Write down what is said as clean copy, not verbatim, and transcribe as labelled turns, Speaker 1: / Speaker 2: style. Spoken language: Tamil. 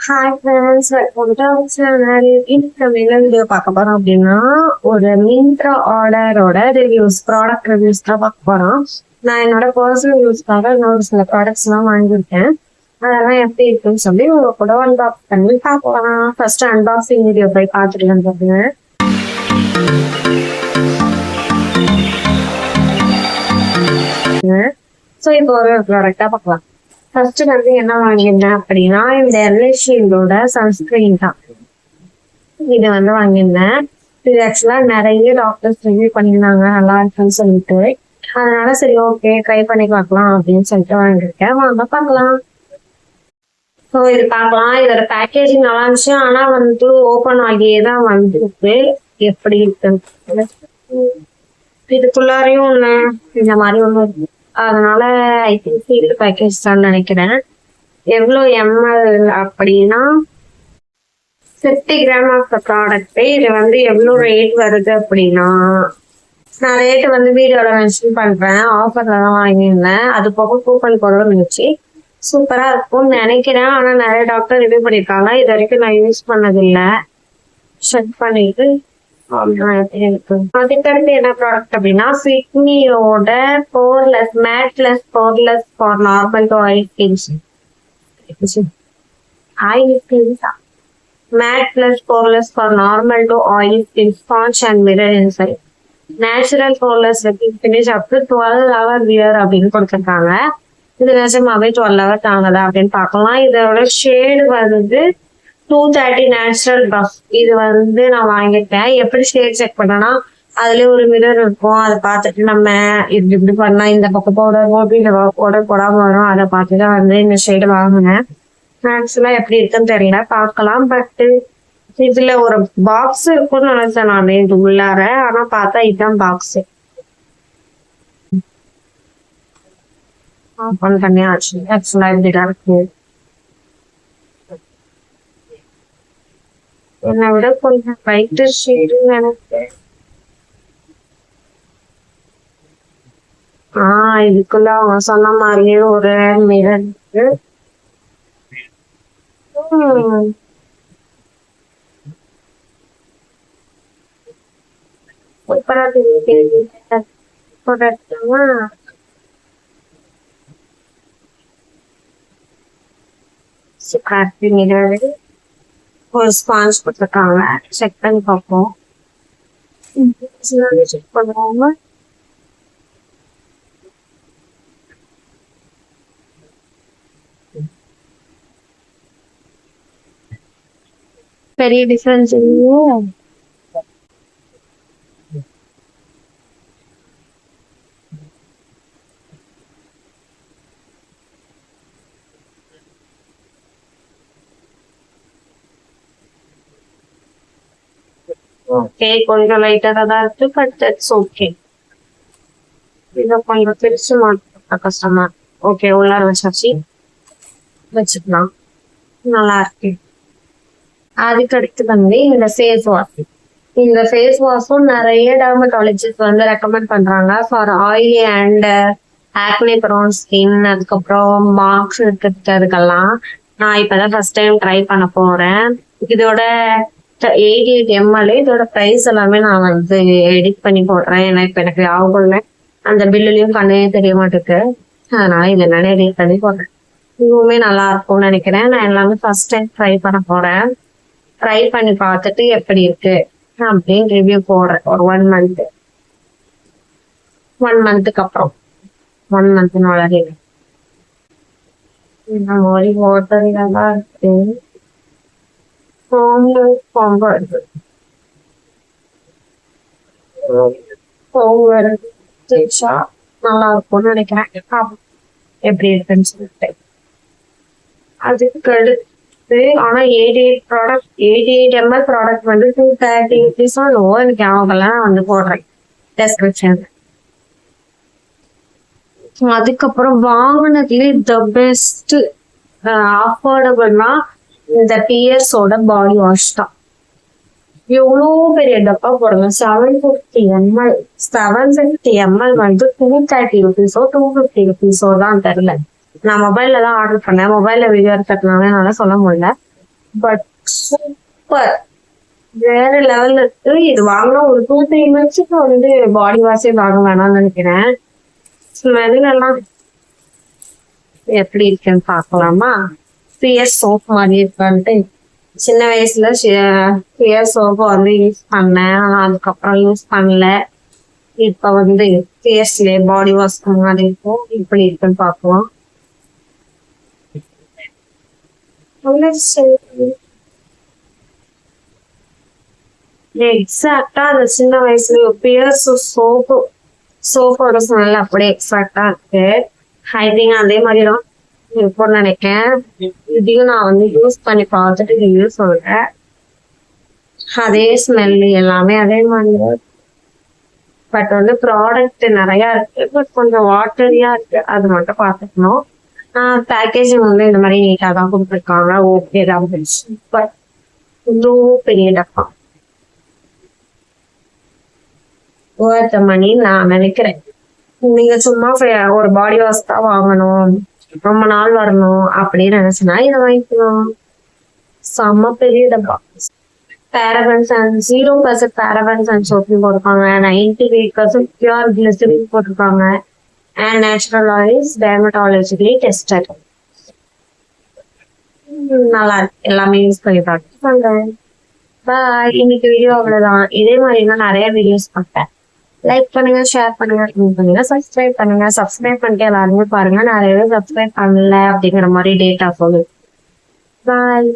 Speaker 1: Hi friends, welcome to our channel. இன்னைக்கு நம்ம என்ன வீடியோ பார்க்க போறோம் அப்படின்னா, ஒரு மிந்த்ரா ஆர்டரோட ரிவ்யூஸ், ப்ராடக்ட் ரிவ்யூஸ் தான் பார்க்க போறோம். நான் என்னோட பர்சனல் யூஸ்க்காக இன்னொரு சில ப்ராடக்ட்ஸ் எல்லாம் வாங்கியிருக்கேன். அதெல்லாம் எப்படி இருக்குன்னு சொல்லி உங்க கூட அன்பாக்ஸ் பண்ணி பார்க்கலாம். ஃபர்ஸ்ட் அன்பாக்சிங் வீடியோ போய் பார்த்துட்டு வந்துருங்க. ஸோ இப்போ ஒரு ப்ராடக்டா பார்க்கலாம். ஃபர்ஸ்ட் வந்து என்ன வாங்கியிருந்தேன் அப்படின்னா, இந்த எல்ஐஷீல்டோட சன்ஸ்கிரீன் தான். இது வந்து வாங்கியிருந்தேன். இது ஆக்சுவலா நிறைய டாக்டர்ஸ் ரிவ்யூ பண்ணியிருந்தாங்க, நல்லா இருக்குன்னு சொல்லிட்டு. அதனால சரி ஓகே ட்ரை பண்ணி பார்க்கலாம் அப்படின்னு சொல்லிட்டு வாங்கியிருக்கேன். வாங்க பார்க்கலாம். ஸோ இது பார்க்கலாம். இதோட பேக்கேஜிங் நல்லா இருந்துச்சு, ஆனா வந்து ஓப்பன் ஆகியே தான் வந்துருக்கு. எப்படி இருக்கு இதுக்குள்ளாரையும் ஒண்ணு இந்த மாதிரி ஒண்ணு இருக்கு. அதனால ஐ திங்க் இது பேக்கேஜ் தான் நினைக்கிறேன். எவ்வளோ எம்எல் அப்படின்னா 50 கிராம் ஆஃப் த ப்ராடக்ட். இது வந்து எவ்வளோ ரேட் வருது அப்படின்னா, நான் ரேட்டு வந்து வீடியோல மென்ஷன் பண்றேன். ஆஃபர்ல தான் வாங்கியிருந்தேன். அது போக கூப்பன் கூட இருந்துச்சு. சூப்பரா இருக்கும்னு நினைக்கிறேன். ஆனா நிறைய டாக்டர் ரிவ்யூ பண்ணியிருக்காங்க. இது வரைக்கும் நான் யூஸ் பண்ணதில்லை. செக் பண்ணிட்டு அதுக்கடுத்து என்ன ப்ராடக்ட் அப்படின்னா, ஃபிட்மியோட poreless matteless poreless for normal to oil skins. Oil skins matteless poreless for normal to oil skin sponge and mirror inside natural poreless finish up to 12 hour wear அப்படின்னு கொடுத்துருக்காங்க. இது நிஜமாவே 12 hour தாங்கதா அப்படின்னு பார்க்கலாம். இதோட ஷேடு வந்து 230 நேச்சுரல் பஃப். இது வந்து நான் வாங்கிட்டேன். எப்படி ஷேட் செக் பண்ணனா, அதுல ஒரு மிரர் இருக்கும். அதை பார்த்துட்டு நம்ம இப்படி பண்ணா இந்த பக்கம் பவுடர் போட்டு இந்த பவுடர் போடாம வரும். அதை பார்த்துதான் வந்து இந்த ஷேடு வாங்கினேன். ஆக்சுவலா எப்படி இருக்குன்னு தெரியல, பார்க்கலாம். பட் இதுல ஒரு பாக்ஸ் இருக்கும்னு நினைச்சேன் நான் இது உள்ளார. ஆனா பார்த்தா இதுதான் பாக்ஸ். ஓப்பன் பண்ணியாச்சு. ஆக்சுவலா இப்படிதான் இருக்கு. என்னை விட கொஞ்சம் லைட்டர் ஷேடுன்னு நினைக்கிறேன். இதுக்குள்ள அவங்க சொன்ன மாதிரியே ஒரு மிரர் இருக்கு. மிரர் ஒரு ஸ்பான்ஸ் கொடுத்துருக்காங்க. செக் பண்ணி பார்ப்போம். செக் பண்ணுவாங்க. பெரிய டிஃபரன்ஸ் இல்லையா? ஓகே, கொஞ்சம் லைட்டா தான் இருக்கு. But that's okay. இதை கொஞ்சம் பிரிச்சு மாட்ட கஷ்டமா. ஓகே, உள்ளார வச்சாச்சு, வச்சுக்கலாம். நல்லா இருக்கு. அதுக்கடுத்து வந்து இந்த ஃபேஸ் வாஷ். இந்த ஃபேஸ் வாஷும் நிறைய டெர்மட்டாலஜிஸ்ட் வந்து ரெக்கமெண்ட் பண்றாங்க for oily and acne prone skin. அதுக்கப்புறம் மார்க்ஸ் இருக்கிறதுக்கு அதுக்கெல்லாம் நான் இப்பதான் ஃபர்ஸ்ட் டைம் ட்ரை பண்ண போறேன். இதோட 88 ml. இதோட ப்ரைஸ் எல்லாமே நான் வந்து எடிட் பண்ணி போடுறேன். ஏன்னா இப்ப எனக்கு ஞாபகம் இல்லை, அந்த பில்லுலயும் கண்ணே தெரிய மாட்டேங்குது. அதனால இது என்னன்னு எடிட் பண்ணி போடுறேன். இதுவுமே நல்லா இருக்கும்னு நினைக்கிறேன். நான் எல்லாமே ஃபர்ஸ்ட் டைம் ட்ரை பண்ண போறேன். ட்ரை பண்ணி பார்த்துட்டு எப்படி இருக்கு அப்படின்னு ரிவ்யூ போடுறேன். ஒரு 1 month 1 monthக்கு அப்புறம் 1 month வளரே மொழி ஓட்டரியா இருக்கு. நல்லா இருக்கும்னு நினைக்கிறேன். எப்படி இருக்குன்னு சொல்லிட்டு அதுக்கு அடுத்து, ஆனா 88 ml ப்ராடக்ட் வந்து 230 rupees எனக்கு ஞாபகம் வந்து போடுறேன் டெஸ்கிரிப்ஷன். அதுக்கப்புறம் வாங்கினதுல த பெஸ்ட் அஃபோர்டபுள்னா இந்த பியர்ஸோட பாடி வாஷ் தான். எவ்வளோ பெரிய டப்பா போடுங்க. 750 ml 750 ml வந்து 230 rupees 250 rupees தான் தெரியல. நான் மொபைல்ல தான் ஆர்டர் பண்ணேன். மொபைல்ல வீடியோ எடுக்கிறதுனால என்னால சொல்ல முடியல. பட் சூப்பர், வேற லெவல்ல இருக்கு. இது வாங்கினா ஒரு 2-3 மந்த்ஸுக்கு வந்து பாடி வாஷே வாங்க வேணாம்னு நினைக்கிறேன். ஸ்மெல் எல்லாம் எப்படி இருக்குன்னு பார்க்கலாமா? பியர் சோப் மாதிரி இருக்கான்ட்டு சின்ன வயசுல பியர் சோப் வந்து யூஸ் பண்ணேன். ஆனா அதுக்கப்புறம் யூஸ் பண்ணல. இப்ப வந்து பியர்ஸ்ல பாடி வாஷ் மாதிரி இருக்கும். இப்படி இருக்குன்னு பார்க்கலாம். எக்ஸாக்டா அந்த சின்ன வயசுல பியர்ஸ் சோப்போட ஸ்மெல் அப்படியே எக்ஸாக்டா இருக்கு. ஐ திங்க் அதே மாதிரிதான் இருக்கும்னு நினைக்கிறேன். இதையும் நான் வந்து யூஸ் பண்ணி பார்த்துட்டு ரிவ்யூ சொல்றேன். அதே ஸ்மெல் எல்லாமே அதே மாதிரி. பட் வந்து ப்ராடக்ட் நிறைய இருக்கு, பட் கொஞ்சம் வாட்டரியா இருக்கு. அது மட்டும் பார்த்துக்கணும். பேக்கேஜிங் வந்து இந்த மாதிரி நீட்டா தான் கொடுத்துருக்காங்க. ஓகே தான். பட் ரொம்ப பெரிய டப்பா ஒர்த் மணி நான் நினைக்கிறேன். நீங்க சும்மா ஒரு பாடி வாஷ் தான் வாங்கணும், ரொம்ப நாள் வரணும் அப்படின்னு நினைச்சுன்னா இதை வாங்கிக்கலாம். செம்ம பெரிய டப்பா. பேரபன்ஸ் அண்ட் 0% பேரபன்ஸ் அண்ட் சோப்பிங் போட்டிருக்காங்க. 98% பியூர் கிளிசரின் போட்டிருக்காங்க. And natural oils dermatologically tested. நல்லா இருக்கு. எல்லாமே யூஸ் பண்ணி பார்த்துப்பாங்க. பாய். இன்னைக்கு வீடியோ அவ்வளவுதான். இதே மாதிரி தான் நிறைய வீடியோஸ் பார்த்தேன். லைக் பண்ணுங்க, ஷேர் பண்ணுங்க, கமெண்ட் பண்ணுங்க, சப்ஸ்கிரைப் பண்ணுங்க. சப்ஸ்கிரைப் பண்ணிட்டு எல்லாருமே பாருங்க. நிறைய பேர் சப்ஸ்கிரைப் பண்ணல அப்படிங்கிற மாதிரி டேட்டா சொல்லு. பாய்.